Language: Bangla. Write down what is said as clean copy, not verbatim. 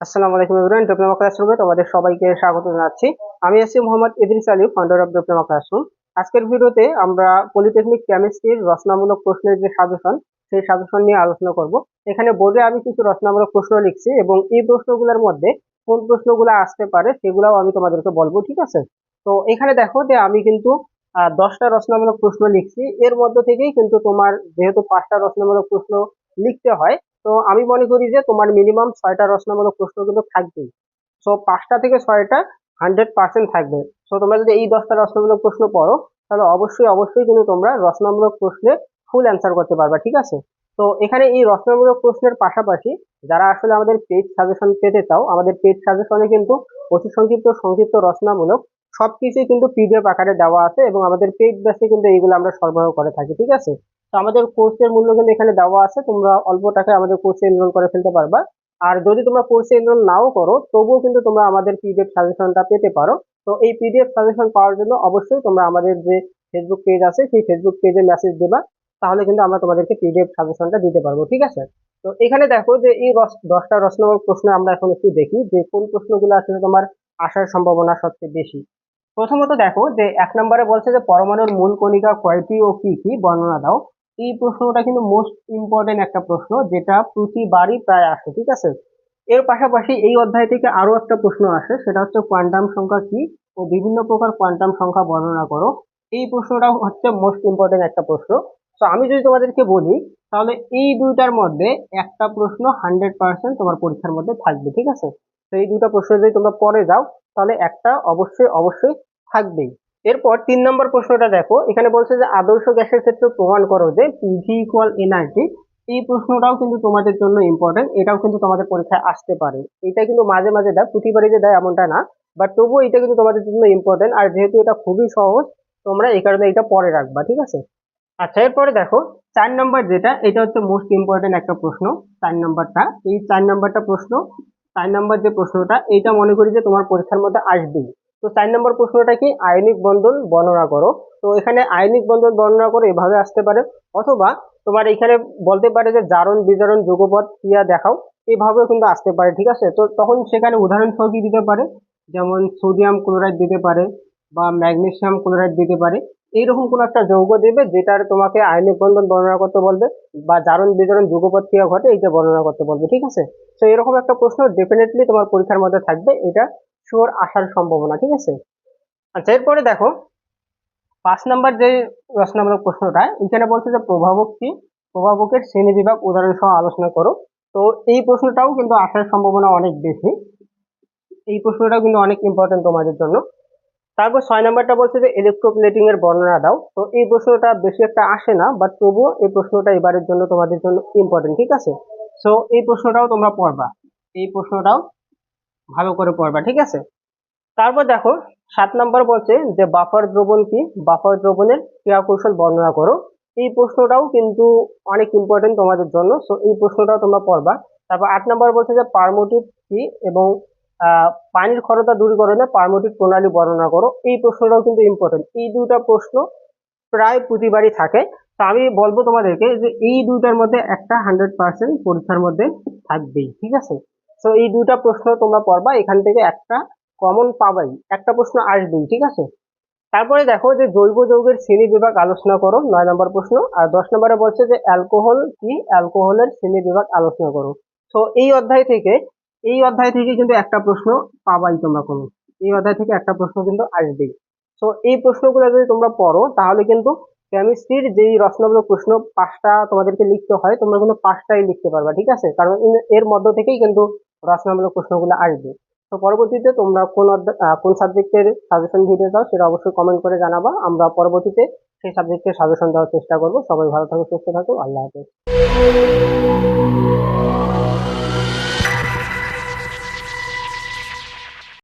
আসসালামু আলাইকুম এভরিওয়ান, ডিপ্লোমা ক্লাসরুমে তোমাদের সবাইকে স্বাগত জানাচ্ছি। আমি আছি Mohammad Idris Ali, founder of diploma classroom. আজকের ভিডিওতে আমরা পলিটেকনিক কেমিস্ট্রির রচনামূলক প্রশ্নের যে সাজেশন, সেই সাজেশন নিয়ে আলোচনা করব। এখানে বোর্ডে আমি কিছু রচনামূলক প্রশ্ন লিখছি এবং এই প্রশ্নগুলোর মধ্যে কোন প্রশ্নগুলো আসতে পারে সেগুলাও আমি তোমাদেরকে বলবো, ঠিক আছে? তো এখানে দেখো যে আমি কিন্তু 10টা রচনামূলক প্রশ্ন লিখছি। এর মধ্যে থেকেই কিন্তু তোমার যেহেতু 5টা রচনামূলক প্রশ্ন লিখতে হয়, তো আমি মনে করি যে তোমার মিনিমাম 6টা রচনামূলক প্রশ্ন কিন্তু থাকবেই। সো 5টা থেকে 6টা 100% থাকবে। সো তোমরা যদি এই 10টা রচনামূলক প্রশ্ন পড়ো, তাহলে অবশ্যই অবশ্যই কিন্তু তোমরা রচনামূলক প্রশ্নে ফুল অ্যান্সার করতে পারবে, ঠিক আছে? তো এখানে এই রচনামূলক প্রশ্নের পাশাপাশি যারা আসলে আমাদের পেজ সাজেশন পেতে চাও, আমাদের পেজ সাজেশনে কিন্তু অতি সংক্ষিপ্ত সংক্ষিপ্ত রচনামূলক সবকিছুই কিন্তু পিডিএফ আকারে দেওয়া আছে এবং আমাদের পেজ বেসে কিন্তু এইগুলো আমরা সরবরাহ করে থাকি, ঠিক আছে? তো আমাদের কোর্সের মূল্য কিন্তু এখানে দেওয়া আছে, তোমরা অল্প টাকায় আমাদের কোর্সে এনরোল করে ফেলতে পারবা। আর যদি তোমরা কোর্সে এনরোল নাও করো, তবুও কিন্তু তোমরা আমাদের পিডিএফ সাজেশনটা পেতে পারো। তো এই পিডিএফ সাজেশন পাওয়ার জন্য অবশ্যই তোমরা আমাদের যে ফেসবুক পেজ আছে, সেই ফেসবুক পেজে মেসেজ দেবা, তাহলে কিন্তু আমরা তোমাদেরকে পিডিএফ সাজেশনটা দিতে পারবো, ঠিক আছে? তো এখানে দেখো যে এই 10টা রচনামূলক প্রশ্ন আমরা এখন একটু দেখি যে কোন প্রশ্নগুলো আসলে তোমার আসার সম্ভাবনা সবচেয়ে বেশি। প্রথমত দেখো যে 1 নম্বরে বলছে যে পরমাণুর মূল কণিকা কয়টি ও কি কি বর্ণনা দাও। এই প্রশ্নটা কিন্তু মোস্ট ইম্পর্টেন্ট একটা প্রশ্ন, যেটা প্রতিবারই প্রায় আসে, ঠিক আছে? এর পাশাপাশি এই অধ্যায় থেকে আরো একটা প্রশ্ন আসে, সেটা হচ্ছে কোয়ান্টাম সংখ্যা কি ও বিভিন্ন প্রকার কোয়ান্টাম সংখ্যা বর্ণনা করো। এই প্রশ্নটাও হচ্ছে মোস্ট ইম্পর্টেন্ট একটা প্রশ্ন। তো আমি যদি তোমাদেরকে বলি, তাহলে এই দুইটার মধ্যে একটা প্রশ্ন 100% তোমার পরীক্ষার মধ্যে থাকবে, ঠিক আছে? তো এই দুইটা প্রশ্ন যদি তোমরা পড়ে যাও, তাহলে একটা অবশ্যই অবশ্যই থাকবেই। এরপর 3 নম্বর প্রশ্নটা দেখো, এখানে বলছে যে আদর্শ গ্যাসের ক্ষেত্রে প্রমাণ করো যে পিভি ইকুয়াল এনআরটি। এই প্রশ্নটাও কিন্তু তোমাদের জন্য ইম্পর্টেন্ট, এটাও কিন্তু তোমাদের পরীক্ষায় আসতে পারে। এটা কিন্তু মাঝে মাঝে দেয়, প্রতিবারই যে দেয় এমনটা না, বাট তবুও এটা কিন্তু তোমাদের জন্য ইম্পর্টেন্ট। আর যেহেতু এটা খুবই সহজ, তোমরা এই কারণে এটা পরে রাখবা, ঠিক আছে? আচ্ছা, এরপরে দেখো 4 নম্বর যেটা, এটা হচ্ছে মোস্ট ইম্পর্টেন্ট একটা প্রশ্ন। 4 নম্বরটা, এই 4 নম্বরটা প্রশ্ন, 4 নম্বর যে প্রশ্নটা, এইটা মনে করি যে তোমার পরীক্ষার মধ্যে আসবেই। তো 4 নম্বর প্রশ্নটা কি, আয়নিক বন্ধন বর্ণনা করো। তো এখানে আয়নিক বন্ধন বর্ণনা করো এভাবে আসতে পারে, অথবা তোমার এখানে বলতে পারে যে জারণ বিজারণ যুগপৎ ক্রিয়া দেখাও, এভাবেও কিন্তু আসতে পারে, ঠিক আছে? তো তখন সেখানে উদাহরণ সহ কি দিতে পারে, যেমন সোডিয়াম ক্লোরাইড দিতে পারে বা ম্যাগনেসিয়াম ক্লোরাইড দিতে পারে। এইরকম কোন একটা যৌগ দেবে যেটার তোমাকে আয়নিক বন্ধন বর্ণনা করতে বলবে, বা জারণ বিজারণ যুগপৎ ক্রিয়া ঘটে এইটা বর্ণনা করতে বলবে, ঠিক আছে? তো এরকম একটা প্রশ্ন ডেফিনেটলি তোমার পরীক্ষার মধ্যে থাকবে, এটা শিওর আসার সম্ভাবনা, ঠিক আছে? আচ্ছা, এরপরে দেখো 5 নম্বর যে রচনামূলক প্রশ্নটা, এখানে বলছে যে প্রভাবক কি, প্রভাবকের শ্রেণী বিভাগ উদাহরণ সহ আলোচনা করো। তো এই প্রশ্নটাও কিন্তু আসার সম্ভাবনা অনেক বেশি, এই প্রশ্নটাও কিন্তু অনেক ইম্পর্টেন্ট তোমাদের জন্য। তারপর 6 নম্বরটা বলছে যে ইলেকট্রোপ্লেটিং এর বর্ণনা দাও। তো এই প্রশ্নটা বেশি একটা আসে না, বাট তবুও এই প্রশ্নটা এবারের জন্য তোমাদের জন্য ইম্পর্টেন্ট, ঠিক আছে? সো এই প্রশ্নটাও তোমরা পড়বা, এই প্রশ্নটাও ভালো করে পড়বা, ঠিক আছে? তারপর দেখো 7 নম্বর বলছে যে বাফার দ্রবণ কি, বাফার দ্রবণের ক্রিয়া কৌশল বর্ণনা করো। এই প্রশ্নটাও কিন্তু অনেক ইম্পর্টেন্ট তোমাদের জন্য, সো এই প্রশ্নটাও তোমরা পড়বা। তারপর 8 নম্বর বলছে যে পারমোটিভ কি এবং পানির ক্ষরতা দূরীকরণে পারমোটিভ প্রণালী বর্ণনা করো। এই প্রশ্নটাও কিন্তু ইম্পর্টেন্ট, এই দুইটা প্রশ্ন প্রায় প্রতিবারই থাকে। তো আমি বলবো তোমাদেরকে যে এই দুইটার মধ্যে একটা 100% পরীক্ষার মধ্যে থাকবেই, ঠিক আছে? তো এই দুইটা প্রশ্ন তোমরা পড়বা, এখান থেকে একটা কমন পাবাই, একটা প্রশ্ন আসবেই, ঠিক আছে? তারপরে দেখো যে জৈব যৌগের শ্রেণী বিভাগ আলোচনা করো, 9 নম্বর প্রশ্ন। আর 10 নম্বরে বলছে যে অ্যালকোহল কি, অ্যালকোহলের শ্রেণী বিভাগ আলোচনা করো। তো এই অধ্যায় থেকে কিন্তু একটা প্রশ্ন পাবাই তোমরা, কোনো এই অধ্যায় থেকে একটা প্রশ্ন কিন্তু আসবেই। তো এই প্রশ্নগুলো যদি তোমরা পড়ো, তাহলে কিন্তু কেমিস্ট্রির যেই রচনামূলক প্রশ্ন 5টা তোমাদেরকে লিখতে হয়, তোমরা কিন্তু 5টাই লিখতে পারবা, ঠিক আছে? কারণ এর মধ্য থেকেই কিন্তু রচনামূলক প্রশ্নগুলো আসবে। তো পরবর্তীতে তোমরা কোন সাবজেক্টের সাজেশন ভিডিও দাও, সেটা অবশ্যই কমেন্ট করে জানাবা, আমরা পরবর্তীতে সেই সাবজেক্টের সাজেশন দেওয়ার চেষ্টা করবো। সবাই ভালো থাকো, সুস্থ থাকো, আল্লাহ হাফেজ।